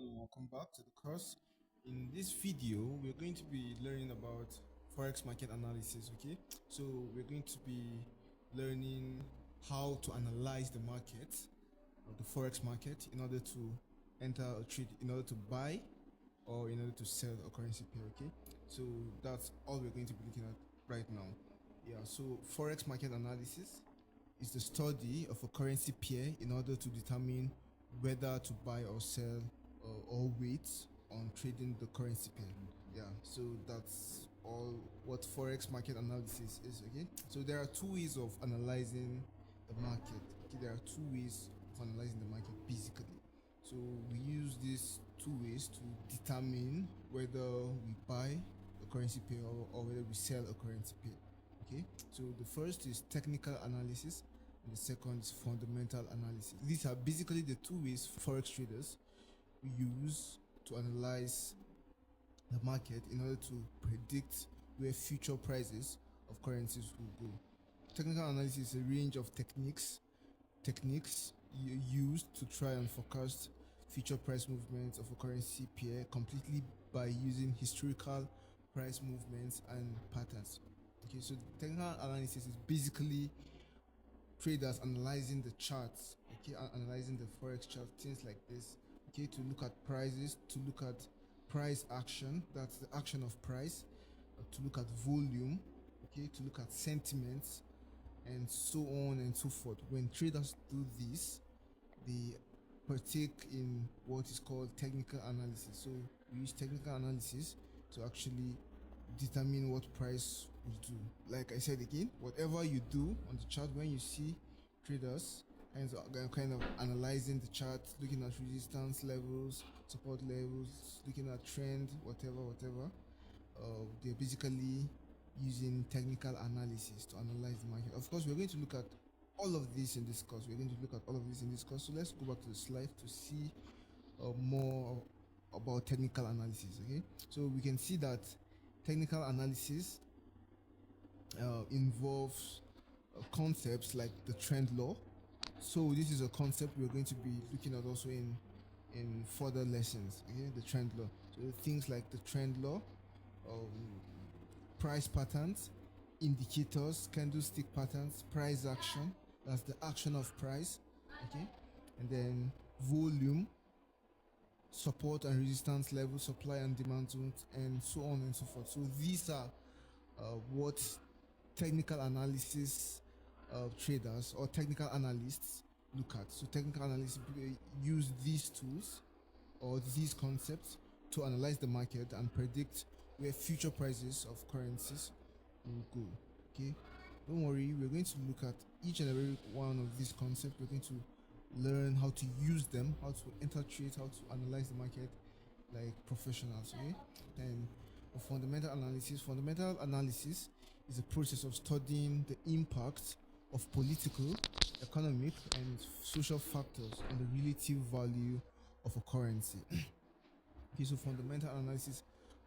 and welcome back to the course. In this video, we're going to be learning about Forex market analysis. Okay, so we're going to be learning how to analyze the market, the Forex market, in order to enter a trade, in order to buy or in order to sell a currency pair. Okay, so that's all we're going to be looking at right now. Yeah, so Forex market analysis is the study of a currency pair in order to determine whether to buy or sell or wait on trading the currency pair. Yeah, so that's all what forex market analysis is. Okay, so there are two ways of analyzing the market. Okay, there are two ways of analyzing the market basically. So we use these two ways to determine whether we buy a currency pair or whether we sell a currency pair. Okay, so the first is technical analysis and the second is fundamental analysis. These are basically the two ways forex traders use to analyze the market in order to predict where future prices of currencies will go. Technical analysis is a range of techniques used to try and forecast future price movements of a currency pair completely by using historical price movements and patterns. Okay, so technical analysis is basically traders analyzing the charts, okay, analyzing the forex chart, things like this, okay, to look at prices, to look at price action, that's the action of price, to look at volume, okay, to look at sentiments, and so on and so forth. When traders do this, they partake in what is called technical analysis. So we use technical analysis to actually determine what price will do. Like I said again, whatever you do on the chart, when you see traders kind of analyzing the chart, looking at resistance levels, support levels, looking at trend, whatever, they're basically using technical analysis to analyze the market. Of course, we're going to look at all of this in this course. So let's go back to the slide to see more about technical analysis. Okay, so we can see that technical analysis involves concepts like the trend law. So this is a concept we're going to be looking at also in further lessons. Okay, the trend law. So things like the trend law, um, price patterns, indicators, candlestick patterns, price action, that's the action of price, okay, and then volume, support and resistance level, supply and demand zones, and so on and so forth. So these are what technical analysis traders or technical analysts look at. So technical analysts use these tools or these concepts to analyze the market and predict where future prices of currencies will go. Okay, don't worry, we're going to look at each and every one of these concepts. We're going to learn how to use them, how to enter trades, how to analyze the market like professionals. Okay, and fundamental analysis is a process of studying the impact of political, economic, and social factors on the relative value of a currency. Okay, so fundamental analysis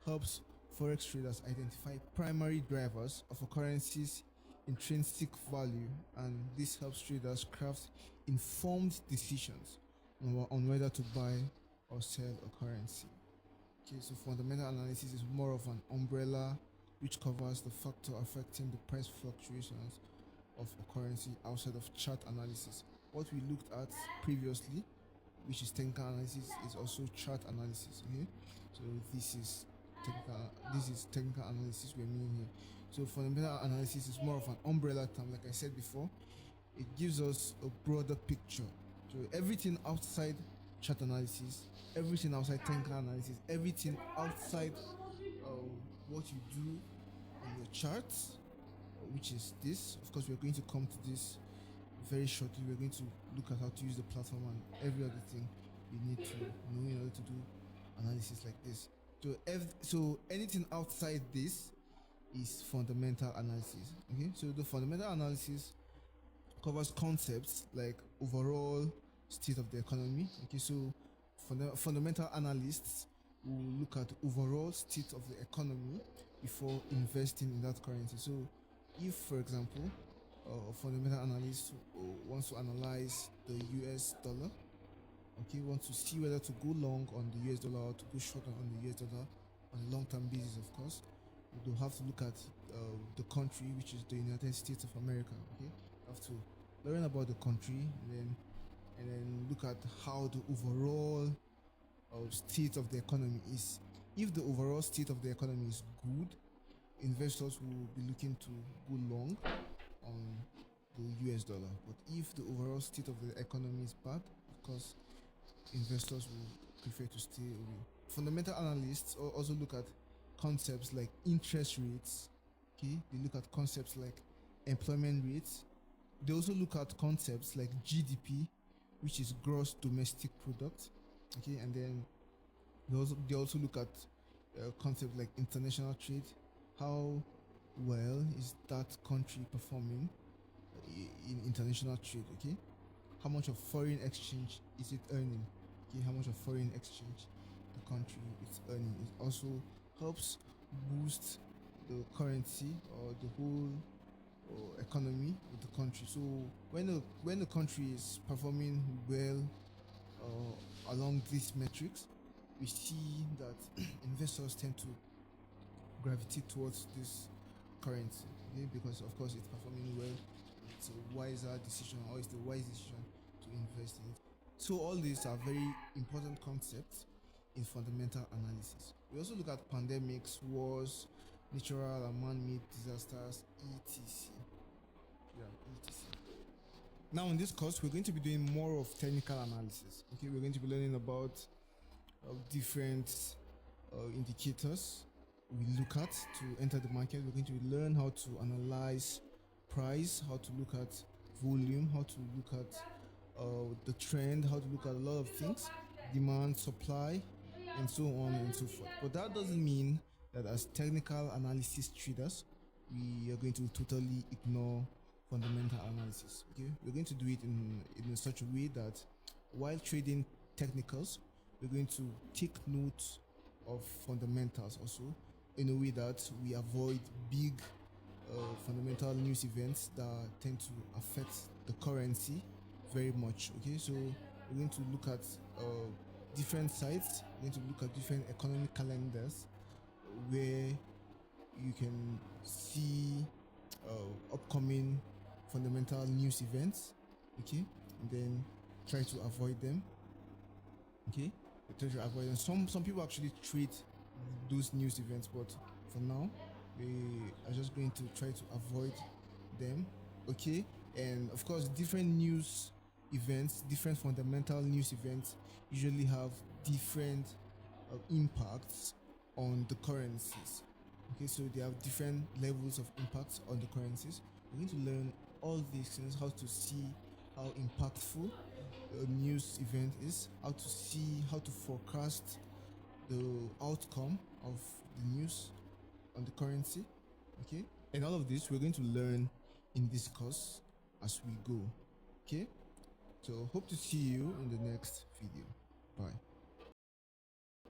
helps forex traders identify primary drivers of a currency's intrinsic value, and this helps traders craft informed decisions on whether to buy or sell a currency. Okay, so fundamental analysis is more of an umbrella which covers the factor affecting the price fluctuations of a currency outside of chart analysis. What we looked at previously, which is technical analysis, is also chart analysis. Okay, so this is technical analysis we're meaning here. So fundamental analysis is more of an umbrella term, like I said before. It gives us a broader picture. So everything outside chart analysis, everything outside technical analysis, everything outside what you do on your charts, which is this. Of course, we're going to come to this very shortly. We're going to look at how to use the platform and every other thing you need to know in order to do analysis like this. So anything outside this is fundamental analysis. Okay, so the fundamental analysis covers concepts like overall state of the economy. Okay, so fundamental analysts will look at overall state of the economy before investing in that currency. So if, for example, a fundamental analyst wants to analyze the US dollar, okay, want to see whether to go long on the US dollar or to go short on the US dollar on a long-term basis, of course, you have to look at the country, which is the United States of America. Okay, you have to learn about the country, and then look at how the overall state of the economy is. If the overall state of the economy is good, investors will be looking to go long on the US dollar. But if the overall state of the economy is bad, of course, investors will prefer to stay away. Fundamental analysts also look at concepts like interest rates. Okay, they look at concepts like employment rates. They also look at concepts like GDP, which is gross domestic product. Okay, and then they also look at concepts like international trade. How well is that country performing in international trade? Okay, how much of foreign exchange is it earning? Okay, how much of foreign exchange the country is earning? It also helps boost the currency or the whole economy of the country. So when the country is performing well along these metrics, we see that investors tend to gravitate towards this currency, okay? Because of course it's performing well, it's a wiser decision, or it's the wise decision to invest in it. So all these are very important concepts in fundamental analysis. We also look at pandemics, wars, natural and man-made disasters, etc. Yeah, etc. Now in this course, we're going to be doing more of technical analysis. Okay, we're going to be learning about different indicators we look at to enter the market. We're going to learn how to analyze price, how to look at volume, how to look at the trend, how to look at a lot of things, demand, supply, and so on and so forth. But that doesn't mean that as technical analysis traders, we are going to totally ignore fundamental analysis. Okay, we're going to do it in such a way that while trading technicals, we're going to take note of fundamentals also, in a way that we avoid big fundamental news events that tend to affect the currency very much. Okay, so we're going to look at different sites, we're going to look at different economic calendars where you can see upcoming fundamental news events, okay, and then try to avoid them. Okay, try to avoid them. Some people actually treat those news events, but for now we are just going to try to avoid them. Okay, and of course different news events, different fundamental news events usually have different impacts on the currencies. Okay, so they have different levels of impacts on the currencies. We're going to learn all these things, how to see how impactful a news event is, how to forecast the outcome of the news on the currency. Okay, and all of this we're going to learn in this course as we go. Okay, so hope to see you in the next video. Bye.